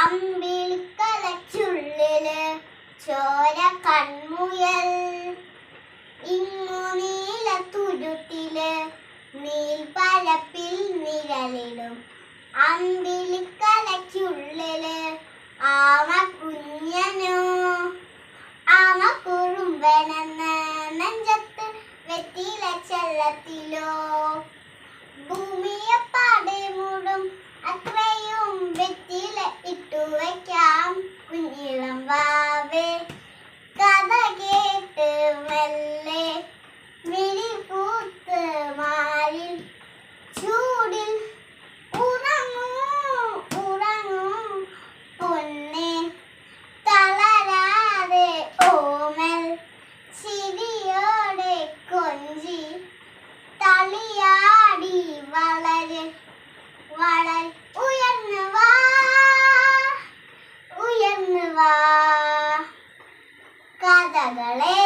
അമ്പിളിക്കലച്ചുള്ളില് ചോര കൺമുയൽ, ഇങ്ങു നീല തുരുത്തില് നീൽപ്പരപ്പിൽ നിഴലിടും. അമ്പിളിക്കലയ്ക്കുള്ളില് ആമ കുഞ്ഞനോ, ആമ കുറുമ്പനെന്ന് നെഞ്ചത്ത് വെറ്റില ചെല്ലത്തിലോ. ഭൂമിയെ പാടെ മൂടും അത്രയും വെറ്റില ഇട്ടുവയ്ക്കാം കുഞ്ഞിളം വാവേ. കഥ കേട്ട് മെല്ലെ മിഴി പൂത്ത് മാറിൽ ചൂടിൽ ഉറങ്ങൂ ഉറങ്ങൂ പൊന്നേ. തളരാതെ ഓമൽ ചിരിയോടെ കൊഞ്ചി തളിയാടി വളര് വളർ. ഉയർന്നു വാ ഉയർന്നു വാ കഥകളെ